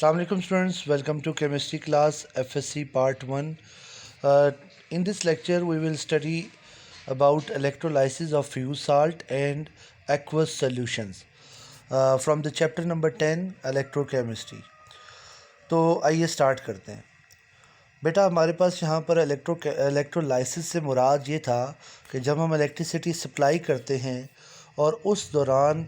Assalamualaikum students, welcome to chemistry class FSC part 1. In this lecture we will study about electrolysis of fused salt and aqueous solutions from the chapter number 10 electrochemistry. तो आइए start करते हैं। बेटा हमारे पास यहाँ पर electrolysis से मुराद ये था कि जब हम इलेक्ट्रिसिटी सप्लाई करते हैं और उस दौरान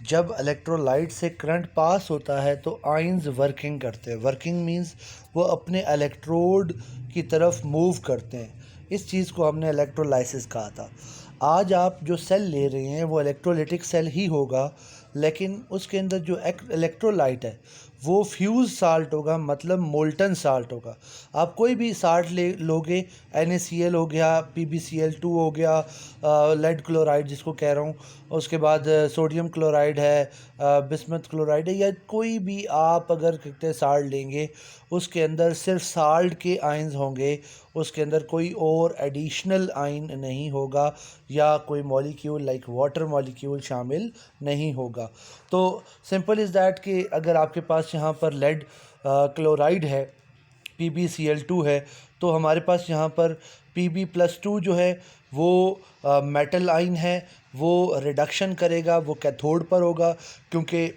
जब इलेक्ट्रोलाइट से करंट पास होता है तो आयंस वर्किंग करते हैं। वर्किंग मींस वो अपने इलेक्ट्रोड की तरफ मूव करते हैं। इस चीज़ को हमने इलेक्ट्रोलाइसिस कहा था। आज आप जो सेल ले रहे हैं वो इलेक्ट्रोलिटिक सेल ही होगा, लेकिन उसके अंदर जो इलेक्ट्रोलाइट है वो फ्यूज साल्ट होगा, मतलब मोल्टन साल्ट होगा। आप कोई भी साल्ट ले लोगे, NaCl हो गया, PbCl2 हो गया, लेड क्लोराइड जिसको कह रहा हूँ, उसके बाद सोडियम क्लोराइड है, बिस्मथ क्लोराइड है, या कोई भी आप अगर कहते साल्ट लेंगे उसके अंदर सिर्फ साल्ट के आयंस होंगे, उसके अंदर कोई और एडिशनल आयन नहीं होगा या कोई मॉलिक्यूल लाइक वाटर मॉलिक्यूल शामिल नहीं होगा। तो सिंपल इज़ दैट कि अगर आपके पास यहाँ पर लेड क्लोराइड है, PbCl2 है, तो हमारे पास यहाँ पर Pb+2 जो है वो मेटल आयन है, वो रिडक्शन करेगा, वो कैथोड पर होगा, क्योंकि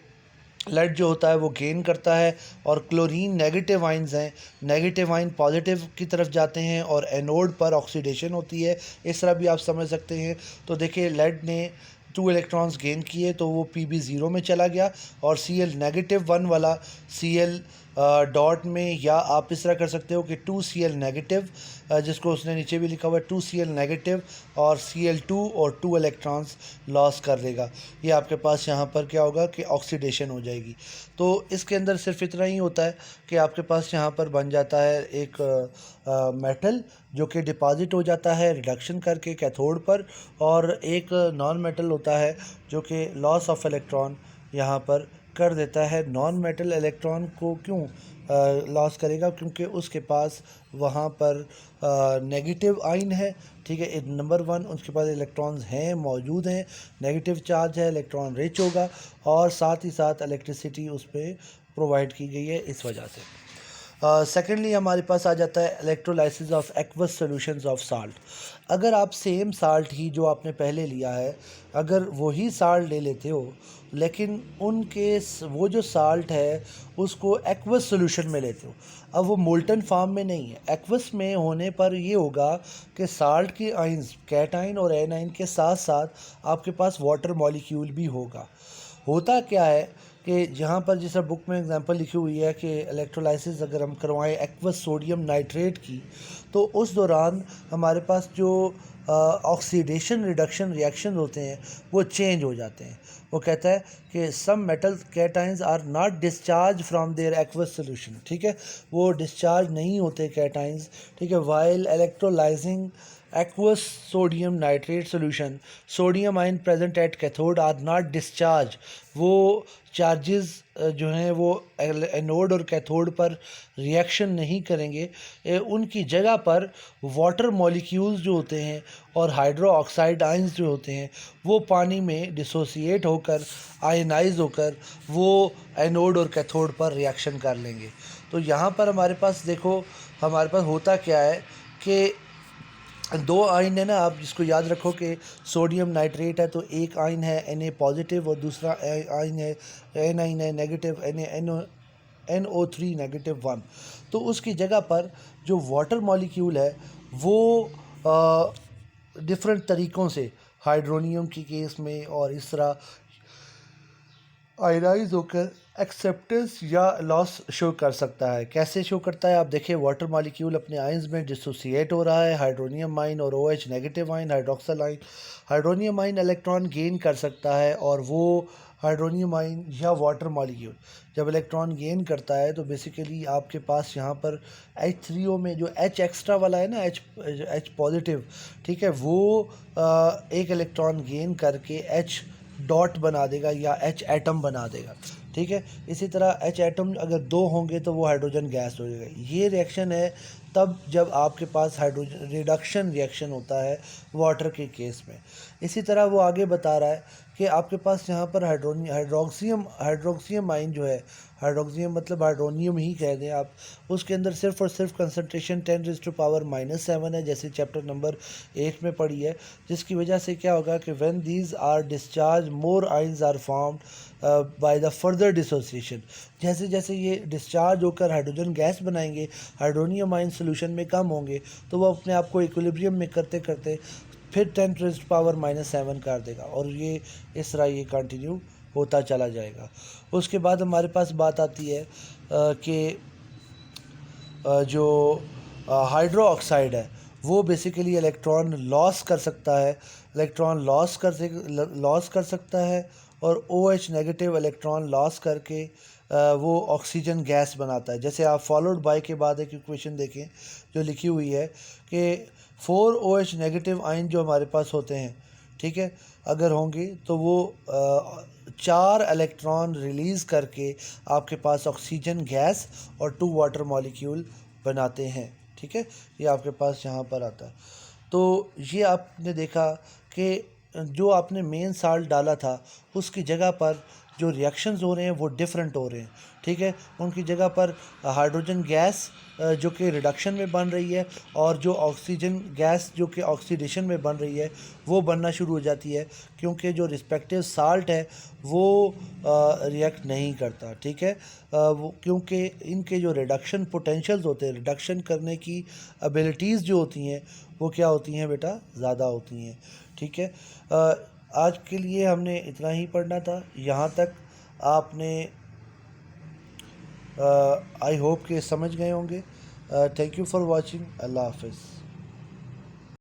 लेड जो होता है वो गेन करता है और क्लोरीन नेगेटिव आयंस हैं। नेगेटिव आयन पॉजिटिव की तरफ जाते हैं और एनोड पर ऑक्सीडेशन होती है। इस तरह भी आप समझ सकते हैं। तो देखिए, लेड ने 2 इलेक्ट्रॉन्स गेन किए तो वो Pb0 में चला गया और Cl -1 वाला Cl डॉट में, या आप इस तरह कर सकते हो कि 2Cl नेगेटिव, जिसको उसने नीचे भी लिखा हुआ है 2Cl नेगेटिव, और Cl2 और 2 इलेक्ट्रॉन्स लॉस कर देगा। ये आपके पास यहाँ पर क्या होगा कि ऑक्सीडेशन हो जाएगी। तो इसके अंदर सिर्फ इतना ही होता है कि आपके पास यहाँ पर बन जाता है एक मेटल जो कि डिपॉजिट हो जाता है रिडक्शन करके कैथोड पर, और एक नॉन मेटल होता है जो कि लॉस ऑफ इलेक्ट्रॉन यहाँ पर कर देता है। नॉन मेटल इलेक्ट्रॉन को क्यों लॉस करेगा? क्योंकि उसके पास वहाँ पर नेगेटिव आयन है, ठीक है, नंबर 1 उसके पास इलेक्ट्रॉन्स हैं, मौजूद हैं, नेगेटिव चार्ज है, इलेक्ट्रॉन रिच होगा, और साथ ही साथ इलेक्ट्रिसिटी उस पर प्रोवाइड की गई है इस वजह से। सेकेंडली हमारे पास आ जाता है electrolysis of aqueous solutions of salt. अगर आप सेम साल्ट ही जो आपने पहले लिया है, अगर वही साल्ट ले लेते हो, लेकिन उनके वो जो साल्ट है उसको एक्वस सॉल्यूशन में लेते हो, अब वो मोल्टन फॉर्म में नहीं है। एक्वस में होने पर ये होगा कि साल्ट के आयंस कैटाइन और एनाइन के साथ साथ आपके पास वाटर मॉलिक्यूल भी होगा। होता क्या है कि जहाँ पर जिस बुक में एग्जांपल लिखी हुई है कि इलेक्ट्रोलाइसिस अगर हम करवाएं एक्वस सोडियम नाइट्रेट की, तो उस दौरान हमारे पास जो ऑक्सीडेशन रिडक्शन रिएक्शन होते हैं वो चेंज हो जाते हैं। वो कहता है कि some metal cations are not discharge from their aqueous solution, ठीक है, वो डिस्चार्ज नहीं होते कैटाइंस, ठीक है, while electrolysing aqueous sodium nitrate solution sodium ion present at cathode are not discharge। वो चार्जेस जो हैं वो एनोड और कैथोड पर रिएक्शन नहीं करेंगे, उनकी जगह पर वाटर मॉलिक्यूल्स जो होते हैं और हाइड्रो ऑक्साइड आयंस जो होते हैं वो पानी में डिसोसिएट होकर आयनाइज होकर वो एनोड और कैथोड पर रिएक्शन कर लेंगे। तो यहाँ पर हमारे पास देखो, हमारे पास होता क्या है कि 2 आयन है ना, आप जिसको याद रखो कि सोडियम नाइट्रेट है तो एक आयन है Na पॉजिटिव और दूसरा आयन है एनाइन है नेगेटिव, NO3 -1। तो उसकी जगह पर जो वाटर मॉलिक्यूल है वो डिफरेंट तरीक़ों से हाइड्रोनियम की केस में और इस तरह आयनाइज होकर एक्सेप्टेंस या लॉस शो कर सकता है। कैसे शो करता है? आप देखिए, वाटर मॉलिक्यूल अपने आयंस में डिसोसिएट हो रहा है, हाइड्रोनियम आयन और OH negative ion, hydroxyl ion. Hydronium ion electron gain कर सकता है, और वो हाइड्रोनियम आयन या वाटर मॉलिक्यूल जब इलेक्ट्रॉन गेन करता है तो बेसिकली आपके पास यहाँ पर H3O में जो H एक्स्ट्रा वाला है ना, H पॉजिटिव, ठीक है, वो एक इलेक्ट्रॉन गेन करके H डॉट बना देगा या H एटम बना देगा, ठीक है। इसी तरह H एटम अगर 2 होंगे तो वो हाइड्रोजन गैस हो जाएगा। ये रिएक्शन है तब जब आपके पास हाइड्रोजन रिडक्शन रिएक्शन होता है वाटर के केस में। इसी तरह वो आगे बता रहा है कि आपके पास यहाँ पर हाइड्रोक्सियम आइन जो है, हाइड्रोक्सियम मतलब हाइड्रोनियम ही कह दें आप, उसके अंदर सिर्फ और सिर्फ कंसनट्रेशन 10⁻⁻7 है, जैसे चैप्टर नंबर 8 में पढ़ी है, जिसकी वजह से क्या होगा कि when these are discharge more ions are formed by the further dissociation. जैसे जैसे ये डिस्चार्ज होकर हाइड्रोजन गैस बनाएंगे, हाइड्रोनियम आइन सोल्यूशन में कम होंगे, तो वो अपने आप को इक्विलिब्रियम में करते करते फिर 10⁻⁻7 कर देगा, और ये इस तरह ये कंटिन्यू होता चला जाएगा। उसके बाद हमारे पास बात आती है कि जो हाइड्रो ऑक्साइड है वो बेसिकली इलेक्ट्रॉन लॉस कर सकता है, लॉस कर सकता है, और OH नेगेटिव इलेक्ट्रॉन लॉस करके वो ऑक्सीजन गैस बनाता है। जैसे आप फॉलोड बाय के बाद एक इक्वेशन देखें जो लिखी हुई है कि 4 OH नेगेटिव आयन जो हमारे पास होते हैं, ठीक है, अगर होंगे तो वो 4 इलेक्ट्रॉन रिलीज़ करके आपके पास ऑक्सीजन गैस और 2 वाटर मॉलिक्यूल बनाते हैं, ठीक है। ये आपके पास यहाँ पर आता है। तो ये आपने देखा कि जो आपने मेन साल्ट डाला था उसकी जगह पर जो रिएक्शंस हो रहे हैं वो डिफरेंट हो रहे हैं, ठीक है। उनकी जगह पर हाइड्रोजन गैस जो कि रिडक्शन में बन रही है, और जो ऑक्सीजन गैस जो कि ऑक्सीडेशन में बन रही है वो बनना शुरू हो जाती है, क्योंकि जो रिस्पेक्टिव साल्ट है वो रिएक्ट नहीं करता, ठीक है। वो क्योंकि इनके जो रिडक्शन पोटेंशियल्स होते हैं, रिडक्शन करने की एबिलिटीज़ जो होती हैं वो क्या होती हैं बेटा, ज़्यादा होती हैं, ठीक है। आज के लिए हमने इतना ही पढ़ना था। यहाँ तक आपने आई होप कि समझ गए होंगे। Thank you for watching. अल्लाह हाफ़िज़।